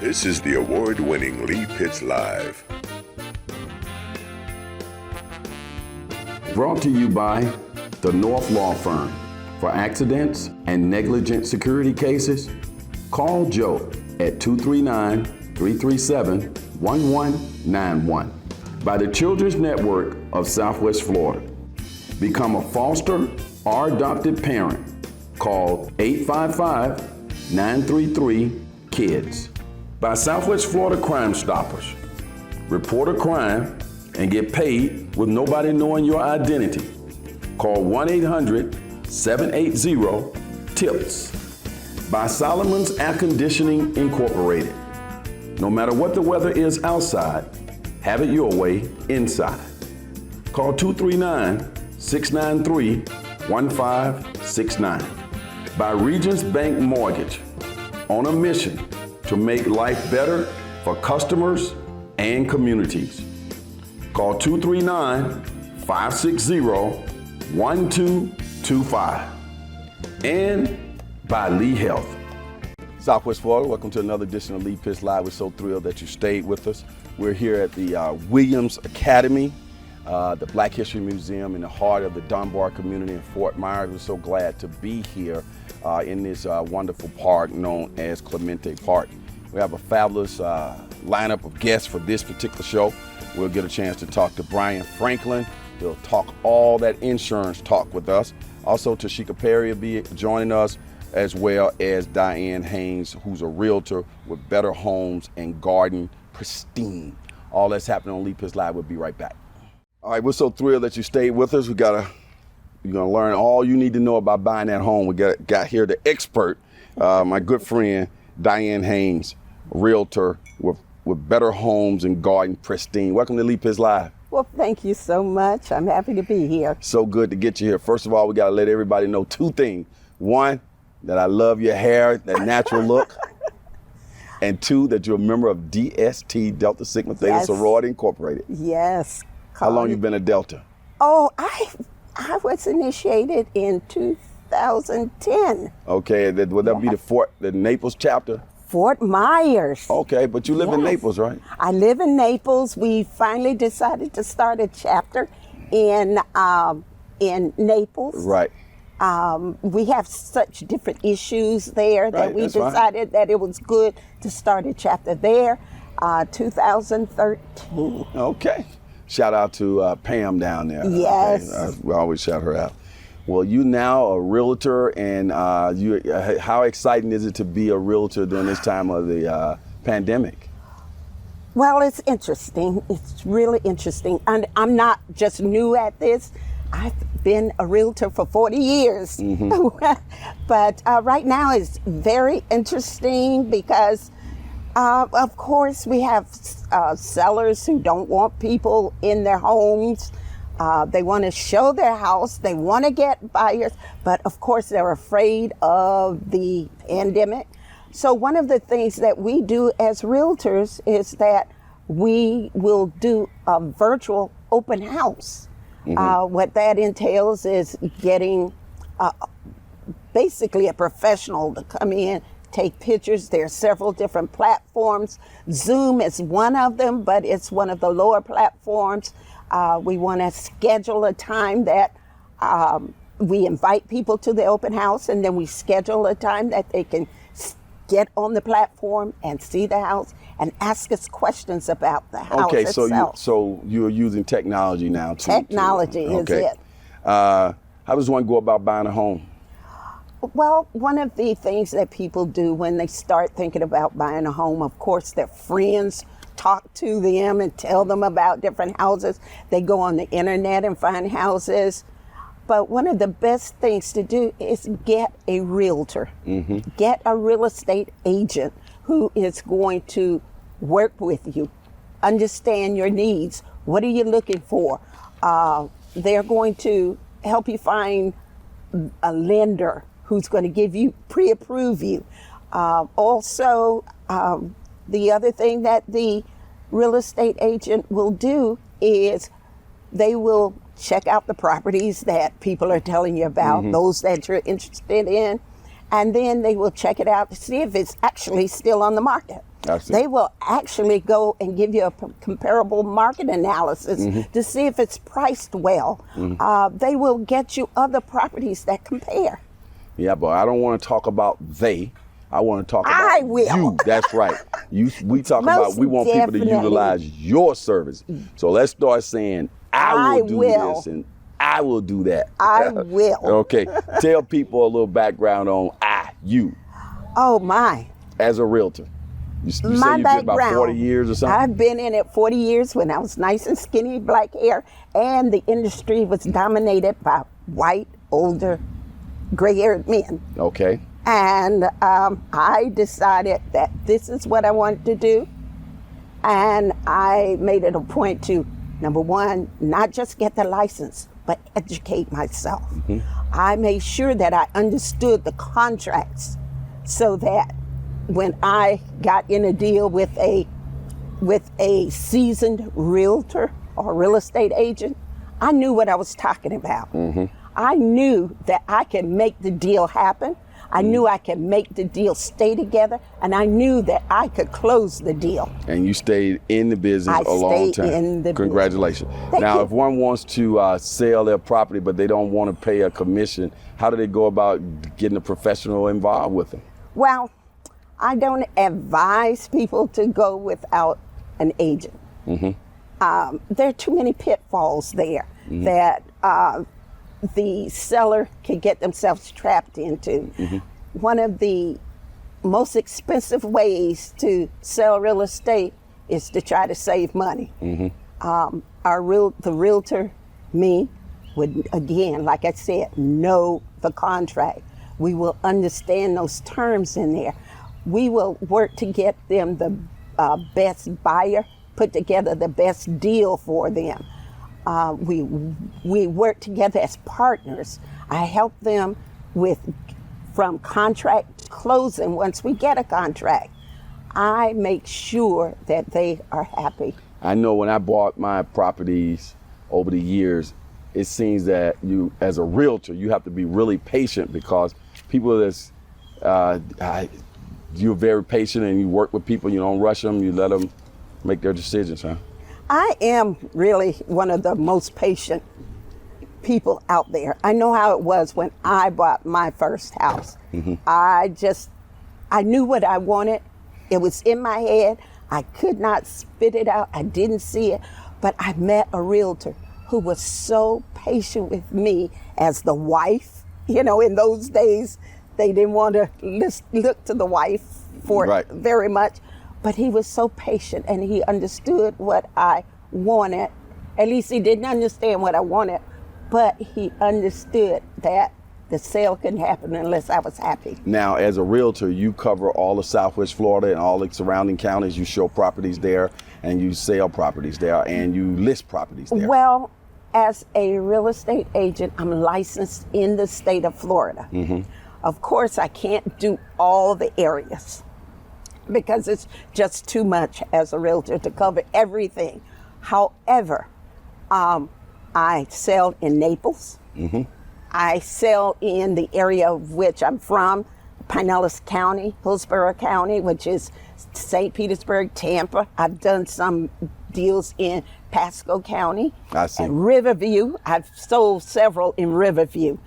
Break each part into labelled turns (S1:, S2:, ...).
S1: This is the award-winning Lee Pitts Live.
S2: Brought to you by the North Law Firm. For accidents and negligent security cases, call Joe at 239-337-1191. By the Children's Network of Southwest Florida. Become a foster or adopted parent. Call 855-933-KIDS. By Southwest Florida Crime Stoppers. Report a crime and get paid with nobody knowing your identity. Call 1-800-780-TIPS. By Solomon's Air Conditioning Incorporated. No matter what the weather is outside, have it your way inside. Call 239-693-1569. By Regions Bank Mortgage. On a mission to make life better for customers and communities. Call 239-560-1225. And by Lee Health. Southwest Florida, welcome to another edition of Lee Pitts Live. We're so thrilled that you stayed with us. We're here at the Williams Academy, the Black History Museum in the heart of the Dunbar community in Fort Myers. We're so glad to be here in this wonderful park known as Clemente Park. We have a fabulous lineup of guests for this particular show. We'll get a chance to talk to Brian Franklin. He'll talk all that insurance talk with us. Also, Tashika Perry will be joining us, as well as Diane Haynes, who's a realtor with Better Homes and Garden Pristine. All that's happening on Lee Pitts Live. We'll be right back. All right, we're so thrilled that you stayed with us. You're gonna learn all you need to know about buying that home. We got here the expert, my good friend Diane Haynes, realtor with Better Homes and Garden Pristine. Welcome to Lee Pitts Live.
S3: Well, thank you so much. I'm happy to be here.
S2: So good to get you here. First of all, we got to let everybody know two things. One, that I love your hair, that natural look. And two, that you're a member of DST, Delta Sigma Theta Sorority Incorporated.
S3: Yes.
S2: How long you been a Delta?
S3: Oh, I was initiated in 2010.
S2: Okay, would that be the Naples chapter?
S3: Fort Myers.
S2: Okay, but you live in Naples, right?
S3: I live in Naples. We finally decided to start a chapter in Naples.
S2: Right.
S3: We have such different issues there that we decided that it was good to start a chapter there. 2013.
S2: Okay. Shout out to Pam down there.
S3: Yes.
S2: Okay. We always shout her out. Well, you now a realtor, and how exciting is it to be a realtor during this time of the pandemic?
S3: Well, it's interesting. It's really interesting. And I'm not just new at this. I've been a realtor for 40 years. Mm-hmm. But right now it's very interesting because, of course, we have sellers who don't want people in their homes. They want to show their house. They want to get buyers, but of course they're afraid of the pandemic. So one of the things that we do as realtors is that we will do a virtual open house. Mm-hmm. What that entails is getting basically a professional to come in, take pictures. There are several different platforms. Zoom is one of them, but it's one of the lower platforms. We want to schedule a time that we invite people to the open house, and then we schedule a time that they can get on the platform and see the house and ask us questions about the house itself.
S2: Okay, so you're using technology now.
S3: Technology is it.
S2: How does one go about buying a home?
S3: Well, one of the things that people do when they start thinking about buying a home, of course, their friends talk to them and tell them about different houses. They go on the internet and find houses. But one of the best things to do is get a realtor. Mm-hmm. Get a real estate agent who is going to work with you, understand your needs. What are you looking for? They're going to help you find a lender who's going to give you, pre-approve you. Also, the other thing that the real estate agent will do is they will check out the properties that people are telling you about, mm-hmm. those that you're interested in, and then they will check it out to see if it's actually still on the market.
S2: I see.
S3: They will actually go and give you a comparable market analysis to see if it's priced well. They will get you other properties that compare.
S2: Yeah, but I don't want to talk about they. I want to talk about
S3: I will.
S2: you. That's right. We talk
S3: Most
S2: about we want people to
S3: definitely.
S2: utilize your service. So let's start saying I will do
S3: will.
S2: this and I will do that.
S3: I will.
S2: Okay. Tell people a little background on you
S3: Oh my.
S2: as a realtor. You say
S3: My
S2: you've been about
S3: background.
S2: 40 years or something?
S3: I've been in it 40 years when I was nice and skinny, black hair, and the industry was dominated by white, older, gray-haired men.
S2: Okay.
S3: And I decided that this is what I wanted to do. And I made it a point to, number one, not just get the license, but educate myself. I made sure that I understood the contracts so that when I got in a deal with a seasoned realtor or real estate agent, I knew what I was talking about. I knew that I could make the deal happen. I knew I could make the deal stay together, and I knew that I could close the deal.
S2: And you stayed in the business a long
S3: stayed
S2: time.
S3: in the
S2: Congratulations.
S3: Thank
S2: Now,
S3: you.
S2: if one wants to sell their property, but they don't want to pay a commission, how do they go about getting a professional involved with them?
S3: Well, I don't advise people to go without an agent. There are too many pitfalls there that the seller can get themselves trapped into. One of the most expensive ways to sell real estate is to try to save money. The realtor, me, would, again, like I said, know the contract. We will understand those terms in there. We will work to get them the best buyer, put together the best deal for them. We work together as partners. I help them from contract to closing. Once we get a contract, I make sure that they are happy.
S2: I know when I bought my properties over the years, it seems that you, as a realtor, you have to be really patient because people you're very patient and you work with people, you don't rush them, you let them make their decisions, huh?
S3: I am really one of the most patient people out there. I know how it was when I bought my first house. I knew what I wanted. It was in my head. I could not spit it out. I didn't see it. But I met a realtor who was so patient with me as the wife. You know, in those days, they didn't want to look to the wife for it very much. But he was so patient and he understood what I wanted. At least he didn't understand what I wanted, but he understood that the sale couldn't happen unless I was happy.
S2: Now, as a realtor, you cover all of Southwest Florida and all the surrounding counties. You show properties there and you sell properties there and you list properties there.
S3: Well, as a real estate agent, I'm licensed in the state of Florida. Of course, I can't do all the areas because it's just too much as a realtor to cover everything. However, I sell in Naples. I sell in the area of which I'm from, Pinellas County, Hillsborough County, which is St. Petersburg, Tampa. I've done some deals in Pasco County.
S2: I see.
S3: And Riverview. I've sold several in Riverview.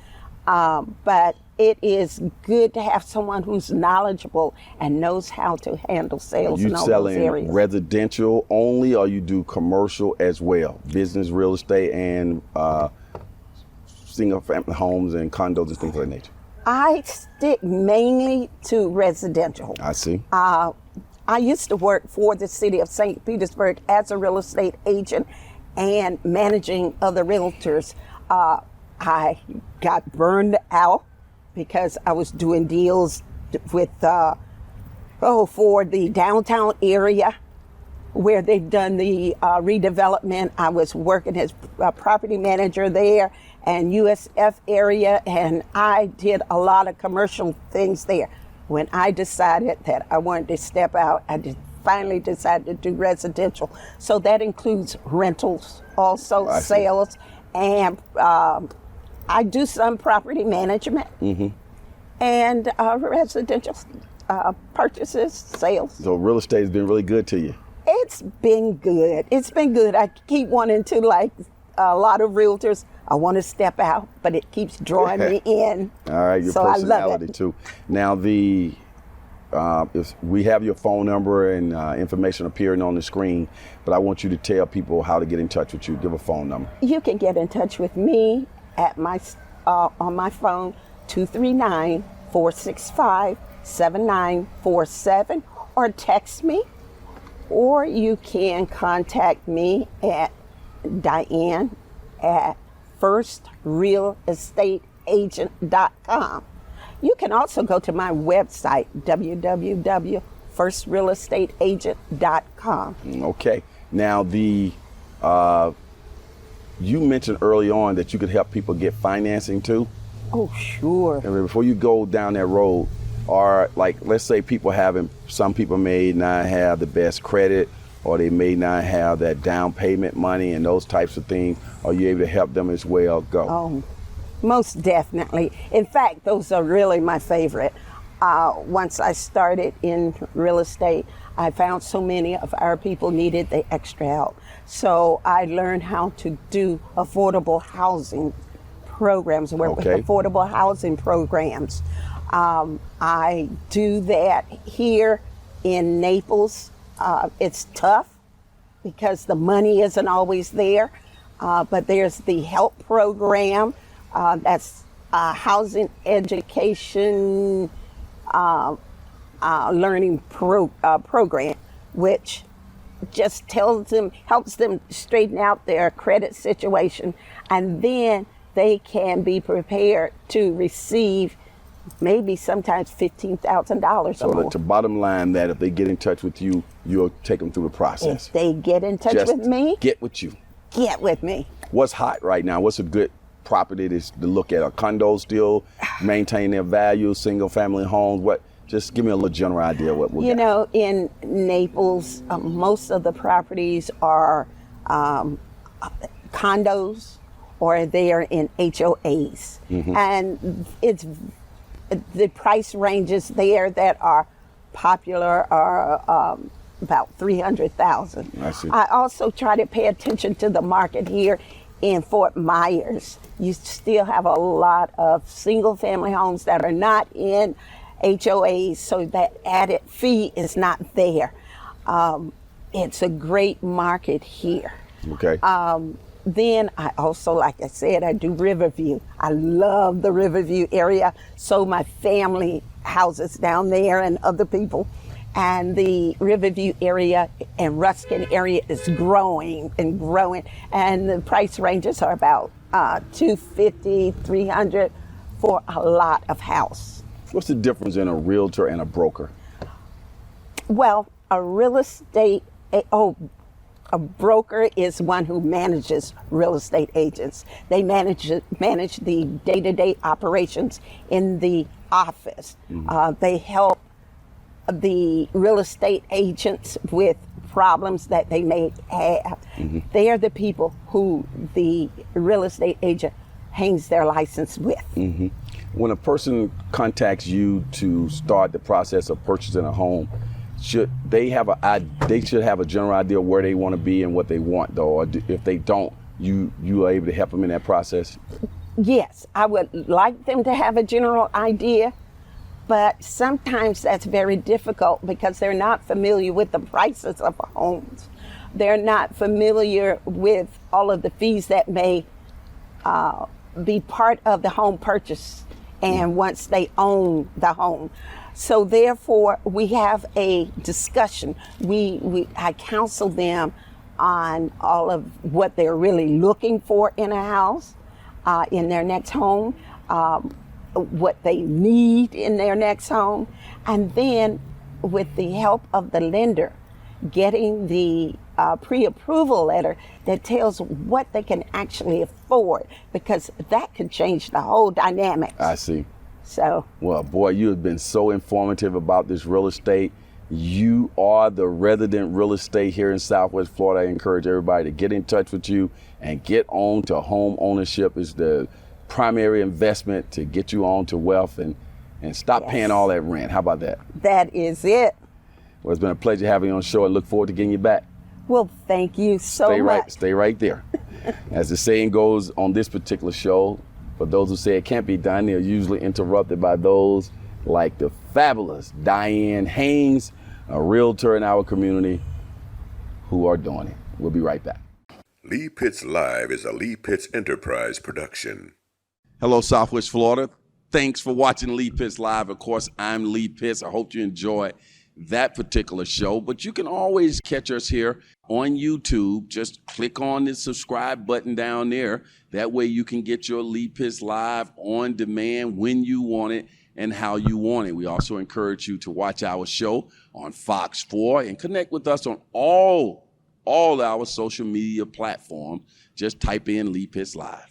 S3: But it is good to have someone who's knowledgeable and knows how to handle sales in all those areas.
S2: You selling residential only, or you do commercial as well? Business, real estate, and single-family homes and condos and things of that nature?
S3: I stick mainly to residential.
S2: I see.
S3: I used to work for the city of St. Petersburg as a real estate agent and managing other realtors. I got burned out because I was doing deals with for the downtown area where they've done the redevelopment. I was working as a property manager there and USF area, and I did a lot of commercial things there. When I decided that I wanted to step out, I finally decided to do residential. So that includes rentals, also sales, and I do some property management and residential. purchases, sales.
S2: So real estate has been really good to you.
S3: It's been good. It's been good. I keep wanting to, like a lot of realtors, I want to step out, but it keeps drawing me in.
S2: All right, your
S3: so
S2: personality
S3: I love it.
S2: too. Now if we have your phone number and information appearing on the screen, but I want you to tell people how to get in touch with you. Give a phone number.
S3: You can get in touch with me at my on my phone, 239-465-7947, or text me, or you can contact me at Diane at firstrealestateagent.com. You can also go to my website, www.firstrealestateagent.com.
S2: Okay. Now you mentioned early on that you could help people get financing too.
S3: Oh, sure.
S2: And before you go down that road, or like, let's say some people may not have the best credit, or they may not have that down payment money and those types of things. Are you able to help them as well? Go.
S3: Oh, most definitely. In fact, those are really my favorite. Once I started in real estate, I found so many of our people needed the extra help. So I learned how to do affordable housing programs, work with affordable housing programs. I do that here in Naples. It's tough because the money isn't always there, but there's the HELP program. That's housing education learning program, which just helps them straighten out their credit situation, and then they can be prepared to receive maybe sometimes $15,000 or
S2: So
S3: more.
S2: the bottom line that if they get in touch with you, you'll take them through the process.
S3: If they get in touch
S2: Just
S3: with me,
S2: get with you.
S3: get with me.
S2: What's hot right now? What's a good property to look at? Are condos still maintain their value? Single family homes? What? Just give me a little general idea of what we got.
S3: You know, in Naples, most of the properties are condos, or they are in HOAs. And the price ranges there that are popular are about 300,000.
S2: I see.
S3: I also try to pay attention to the market here in Fort Myers. You still have a lot of single family homes that are not in HOAs, so that added fee is not there. It's a great market here.
S2: Okay.
S3: Then I also, like I said, I do Riverview. I love the Riverview area, so my family houses down there and other people. And the Riverview area and Ruskin area is growing and growing. And the price ranges are about $250, $300 for a lot of house.
S2: What's the difference in a realtor and a broker?
S3: Well, a broker is one who manages real estate agents. They manage the day-to-day operations in the office. They help the real estate agents with problems that they may have. They are the people who the real estate agent hangs their license with.
S2: When a person contacts you to start the process of purchasing a home, should they have a general idea of where they want to be and what they want, though? Or if they don't, you are able to help them in that process?
S3: Yes, I would like them to have a general idea, but sometimes that's very difficult because they're not familiar with the prices of homes. They're not familiar with all of the fees that may be part of the home purchase and once they own the home. So therefore, we have a discussion. I counsel them on all of what they're really looking for in a house, in their next home, what they need in their next home, and then with the help of the lender, getting the pre-approval letter that tells what they can actually afford, because that could change the whole dynamic.
S2: I see.
S3: So,
S2: well, boy, you have been so informative about this real estate. You are the resident real estate here in Southwest Florida. I encourage everybody to get in touch with you and get on to home ownership. Is the primary investment to get you on to wealth and stop paying all that rent. How about that?
S3: That is it.
S2: Well, it's been a pleasure having you on the show and look forward to getting you back.
S3: Well, thank you so much.
S2: Stay right there. As the saying goes on this particular show, for those who say it can't be done, they're usually interrupted by those like the fabulous Diane Haynes, a realtor in our community, who are doing it. We'll be right back.
S1: Lee Pitts Live is a Lee Pitts Enterprise production.
S2: Hello, Southwest Florida. Thanks for watching Lee Pitts Live. Of course, I'm Lee Pitts. I hope you enjoy that particular show, but you can always catch us here on YouTube. Just click on the subscribe button down there. That way you can get your Lee Pitts Live on demand when you want it and how you want it. We also encourage you to watch our show on Fox 4 and connect with us on all our social media platforms. Just type in Lee Pitts Live.